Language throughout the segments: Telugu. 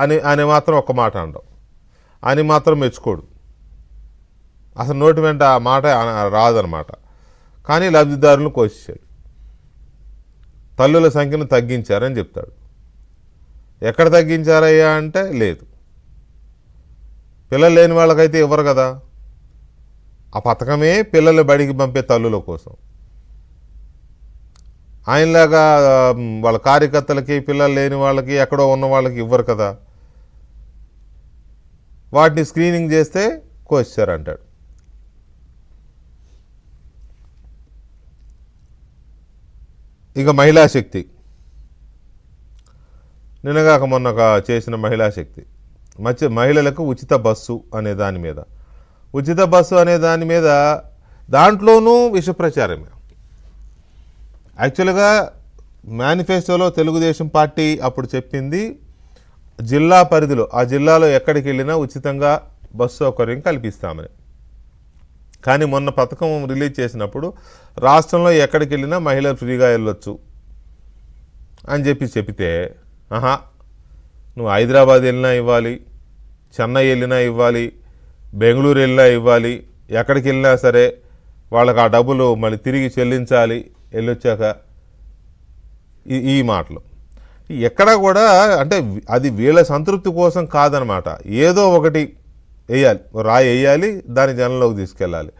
అని అని మాత్రం ఒక మాట అనడం, అని మాత్రం మెచ్చుకోడు, అసలు నోటి వెంట ఆ మాట రాదనమాట. కానీ లబ్ధిదారులను కోసేశాడు. తల్లుల సంఖ్యను తగ్గించారని చెప్తాడు. ఎక్కడ తగ్గించారయ్యా అంటే లేదు, పిల్లలు లేని వాళ్ళకైతే ఇవ్వరు కదా. ఆ పథకమే పిల్లలు బడికి పంపే తల్లుల కోసం. ఆయనలాగా వాళ్ళ కార్యకర్తలకి, పిల్లలు లేని వాళ్ళకి, ఎక్కడో ఉన్న వాళ్ళకి ఇవ్వరు కదా. వాటిని స్క్రీనింగ్ చేస్తే కోసారంటాడు. ఇక మహిళా శక్తి, నిన్నగాక మొన్న చేసిన మహిళా శక్తి మహిళలకు ఉచిత బస్సు అనే దాని మీద, ఉచిత బస్సు అనే దాని మీద దాంట్లోనూ విష ప్రచారమే. యాక్చువల్గా మేనిఫెస్టోలో తెలుగుదేశం పార్టీ అప్పుడు చెప్పింది జిల్లా పరిధిలో, ఆ జిల్లాలో ఎక్కడికి వెళ్ళినా ఉచితంగా బస్సు సౌకర్యం కల్పిస్తామని. కానీ మొన్న పథకం రిలీజ్ చేసినప్పుడు రాష్ట్రంలో ఎక్కడికి వెళ్ళినా మహిళలు ఫ్రీగా వెళ్ళొచ్చు అని చెప్తే, ఆహా నువ్వు హైదరాబాద్ వెళ్ళినా ఇవ్వాలి, చెన్నై వెళ్ళినా ఇవ్వాలి, బెంగళూరు వెళ్ళినా ఇవ్వాలి, ఎక్కడికి వెళ్ళినా సరే వాళ్ళకి ఆ డబ్బులు మళ్ళీ తిరిగి చెల్లించాలి వెళ్ళొచ్చాక. ఈ మాటలు ఎక్కడా కూడా అంటే అది వీళ్ళ సంతృప్తి కోసం కాదనమాట. ఏదో ఒకటి వేయాలి, రాయి వేయాలి, దాన్ని జనంలోకి తీసుకెళ్ళాలి.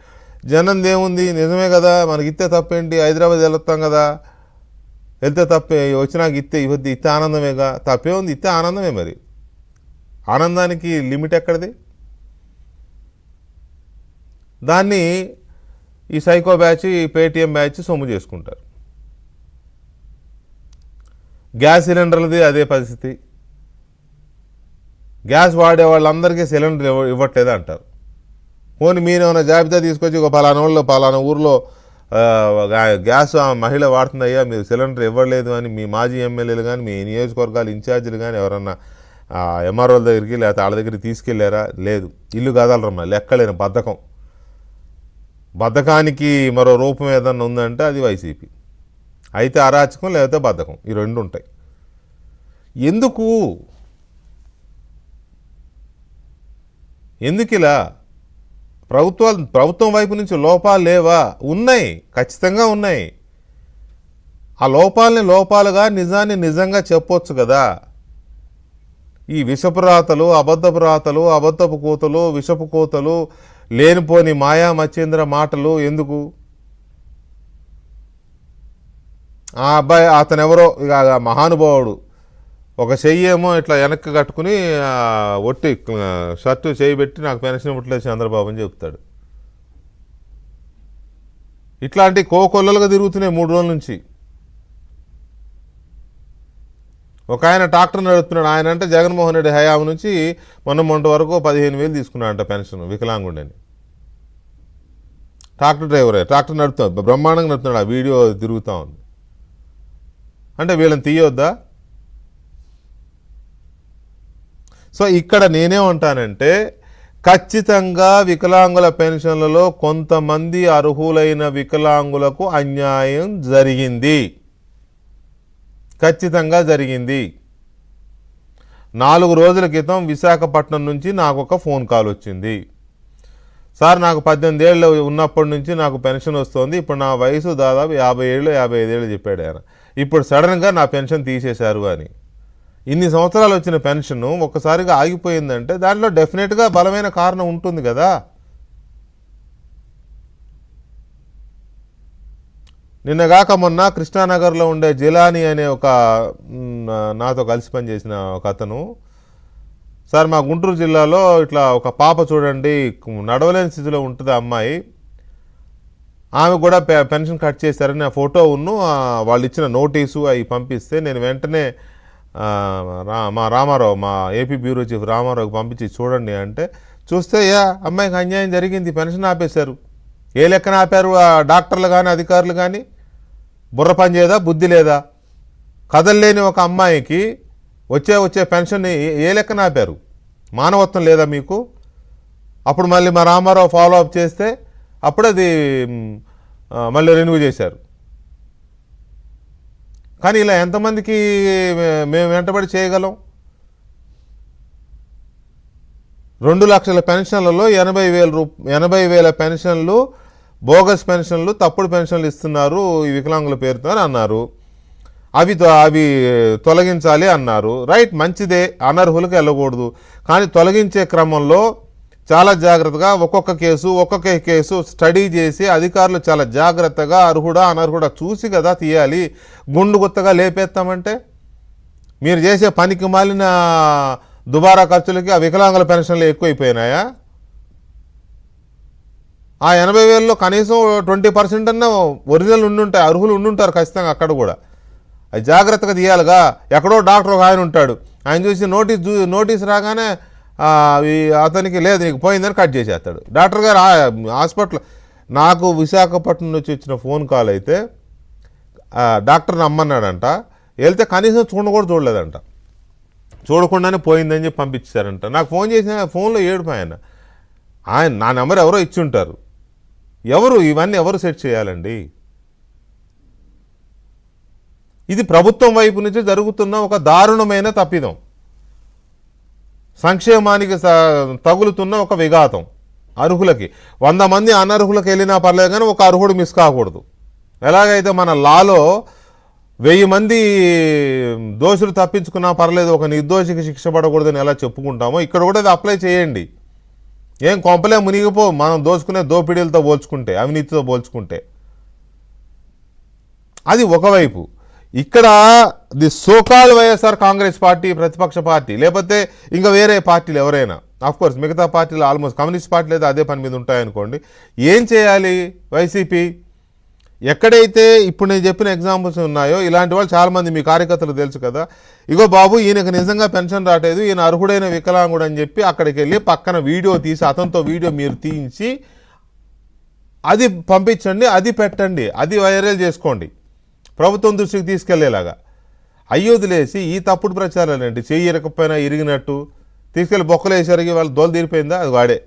జనం ఏముంది, నిజమే కదా, మనకి ఇస్తే తప్పేంటి, హైదరాబాద్ వెళ్తాం కదా, వెళ్తే తప్పే, వచ్చినాక ఇస్తే ఆనందమేగా, తప్పే ఉంది, ఇస్తే ఆనందమే. మరి ఆనందానికి లిమిట్ ఎక్కడిది? దాన్ని ఈ సైకో బ్యాచ్, ఈ పేటీఎం బ్యాచ్ సొమ్ము చేసుకుంటారు. గ్యాస్ సిలిండర్లది అదే పరిస్థితి. గ్యాస్ వాడే వాళ్ళందరికీ సిలిండర్ ఇవ్వట్లేదు అంటారు. పోనీ మీరేమైనా జాబితా తీసుకొచ్చి ఒక పలానా ఊరిలో గ్యాస్ మహిళ వాడుతుందయ్యా, మీరు సిలిండర్ ఇవ్వలేదు అని మీ మాజీ ఎమ్మెల్యేలు కానీ, మీ నియోజకవర్గాల ఇన్ఛార్జీలు కానీ ఎవరన్నా ఎంఆర్ఓల దగ్గరికి లేకపోతే వాళ్ళ దగ్గరికి తీసుకెళ్లారా? లేదు. ఇల్లు కదలరమ్మా, లెక్కలేని బద్ధకానికి మరో రూపం ఏదన్నా ఉందంటే అది వైసీపీ. అయితే అరాచకం, లేకపోతే బద్ధకం, ఈ రెండు ఉంటాయి. ఎందుకు ఇలా ప్రభుత్వం వైపు నుంచి లోపాలు లేవా? ఉన్నాయి, ఖచ్చితంగా ఉన్నాయి. ఆ లోపాలని లోపాలుగా, నిజాన్ని నిజంగా చెప్పొచ్చు కదా. ఈ విషపు రాతలు, అబద్ధపు రాతలు, అబద్ధపు కూతలు, విషపు కూతలు, లేనిపోని మాయా మచ్చేంద్ర మాటలు ఎందుకు? ఆ అబ్బాయి అతనెవరో ఇక మహానుభావుడు, ఒక చెయ్యేమో ఇట్లా వెనక్కి కట్టుకుని ఒట్టి షర్టు చేయబెట్టి నాకు పెన్షన్ ఇవ్వట్లేదు చంద్రబాబు అని చెప్తాడు. ఇట్లాంటి కోకొల్లలుగా తిరుగుతున్నాయి 3 రోజుల నుంచి. ఒక ఆయన ట్రాక్టర్ నడుపుతున్నాడు. ఆయన అంటే జగన్మోహన్ రెడ్డి హయాం నుంచి మొన్న వరకు 15,000 తీసుకున్నాడంట పెన్షన్, వికలాంగుండని. ట్రాక్టర్ డ్రైవరే, ట్రాక్టర్ నడుపుతాడు, బ్రహ్మాండంగా నడుపుతున్నాడు. ఆ వీడియో తిరుగుతూ ఉంది. అంటే వీళ్ళని తీయొద్దా? సో ఇక్కడ నేనేమంటానంటే, ఖచ్చితంగా వికలాంగుల పెన్షన్లలో కొంతమంది అర్హులైన వికలాంగులకు అన్యాయం జరిగింది, ఖచ్చితంగా జరిగింది. 4 రోజుల క్రితం విశాఖపట్నం నుంచి నాకు ఒక ఫోన్ కాల్ వచ్చింది. సార్, నాకు 18 ఏళ్ళు ఉన్నప్పటి నుంచి నాకు పెన్షన్ వస్తుంది, ఇప్పుడు నా వయసు దాదాపు 50 ఏళ్ళు 55 ఏళ్ళు చెప్పాడు ఆయన. ఇప్పుడు సడన్గా నా పెన్షన్ తీసేశారు అని. ఇన్ని సంవత్సరాలు వచ్చిన పెన్షన్ ఒక్కసారిగా ఆగిపోయిందంటే దాంట్లో డెఫినెట్గా బలమైన కారణం ఉంటుంది కదా. నిన్నగాక మొన్న కృష్ణానగర్లో ఉండే జిలానీ అనే ఒక నాతో కలిసి పనిచేసిన ఒక అతను, సార్ మా గుంటూరు జిల్లాలో ఇట్లా ఒక పాప చూడండి, నడవలేని స్థితిలో ఉంటుంది అమ్మాయి, ఆమె కూడా పెన్షన్ కట్ చేశారని ఆ ఫోటో ఉన్ను వాళ్ళు ఇచ్చిన నోటీసు అవి పంపిస్తే నేను వెంటనే మా రామారావు, మా ఏపీ బ్యూరో చీఫ్ రామారావుకి పంపించి చూడండి అంటే, చూస్తే అమ్మాయికి అన్యాయం జరిగింది, పెన్షన్ ఆపేశారు. ఏ లెక్కన ఆపారు? ఆ డాక్టర్లు కానీ అధికారులు కానీ బుర్ర పని చేయదా, బుద్ధి లేదా? కదల్లేని ఒక అమ్మాయికి వచ్చే పెన్షన్ని ఏ లెక్కన ఆపారు? మానవత్వం లేదా మీకు? అప్పుడు మళ్ళీ మా రామారావు ఫాలో అప్ చేస్తే అప్పుడు అది మళ్ళీ రెన్యూ చేశారు. కానీ ఇలా ఎంతమందికి మేము వెంటబడి చేయగలం? 2 లక్షల పెన్షన్లలో 80,000 పెన్షన్లు బోగస్ పెన్షన్లు, తప్పుడు పెన్షన్లు ఇస్తున్నారు ఈ వికలాంగుల పేరుతో అని అన్నారు. అవి తొలగించాలి అన్నారు. రైట్, మంచిదే, అనర్హులకు వెళ్ళకూడదు. కానీ తొలగించే క్రమంలో చాలా జాగ్రత్తగా ఒక్కొక్క కేసు స్టడీ చేసి అధికారులు చాలా జాగ్రత్తగా అర్హుడా అనర్హుడా చూసి కదా తీయాలి. గుండు గుత్తగా లేపేస్తామంటే మీరు చేసే పనికి మాలిన దుబారా ఖర్చులకి ఆ వికలాంగుల పెన్షన్లు ఎక్కువైపోయినాయా? ఆ 80,000లో కనీసం 20% అన్నా ఒరిజినల్ ఉండుంటాయి, అర్హులు ఉండుంటారు ఖచ్చితంగా. అక్కడ కూడా అది జాగ్రత్తగా తీయాలిగా. ఎక్కడో డాక్టర్ ఒక ఆయన ఉంటాడు, ఆయన చూసి నోటీస్ రాగానే అతనికి లేదు నీకు పోయిందని కట్ చేసేస్తాడు. డాక్టర్ గారు హాస్పిటల్ నాకు విశాఖపట్నం నుంచి వచ్చిన ఫోన్ కాల్ అయితే డాక్టర్ని అమ్మన్నాడంట. వెళ్తే కనీసం చూడలేదంట. చూడకుండానే పోయిందని చెప్పి పంపించారంట. నాకు ఫోన్ చేసిన ఫోన్లో ఏడుపు ఆయన నా నెంబర్ ఎవరో ఇచ్చి ఉంటారు. ఇవన్నీ ఎవరు సెట్ చేయాలండి? ఇది ప్రభుత్వం వైపు నుంచి జరుగుతున్న ఒక దారుణమైన తప్పిదం, సంక్షేమానికి తగులుతున్న ఒక విఘాతం. అర్హులకి 100 మంది అనర్హులకు వెళ్ళినా పర్లేదు కానీ ఒక అర్హుడు మిస్ కాకూడదు. ఎలాగైతే మన లాలో 1000 మంది దోషులు తప్పించుకున్నా పర్లేదు, ఒక నిర్దోషికి శిక్ష పడకూడదని ఎలా చెప్పుకుంటామో ఇక్కడ కూడా అది అప్లై చేయండి. ఏం కొంపలే మునిగిపో మనం దోచుకునే దోపిడీలతో పోల్చుకుంటే, అవినీతితో పోల్చుకుంటే. అది ఒకవైపు. ఇక్కడ the so-called YSR Congress party ప్రతిపక్ష పార్టీ, లేకపోతే ఇంకా వేరే పార్టీలు ఎవరైనా, ఆఫ్కోర్స్ మిగతా పార్టీలు ఆల్మోస్ట్ కమ్యూనిస్ట్ పార్టీలు అయితే అదే పని మీద ఉంటాయనుకోండి. ఏం చేయాలి వైసీపీ? ఎక్కడైతే ఇప్పుడు నేను చెప్పిన ఎగ్జాంపుల్స్ ఉన్నాయో ఇలాంటి వాళ్ళు చాలామంది మీ కార్యకర్తలు తెలుసు కదా, ఇగో బాబు ఈయనకు నిజంగా పెన్షన్ రాలేదు, ఈయన అర్హుడైన వికలాంగుడు అని చెప్పి అక్కడికి వెళ్ళి పక్కన వీడియో తీసి అతనితో వీడియో మీరు తీయించి అది పంపించండి, అది పెట్టండి, అది వైరల్ చేసుకోండి, ప్రభుత్వం దృష్టికి తీసుకెళ్లేలాగా. అయ్యోదిలేసి ఈ తప్పుడు ప్రచారాలు ఏంటి? చెయ్యి ఇరకపోయినా ఇరిగినట్టు తీసుకెళ్ళి బొక్కలు వేసరికి వాళ్ళు దోలు తీరిపోయిందా? అది వాడే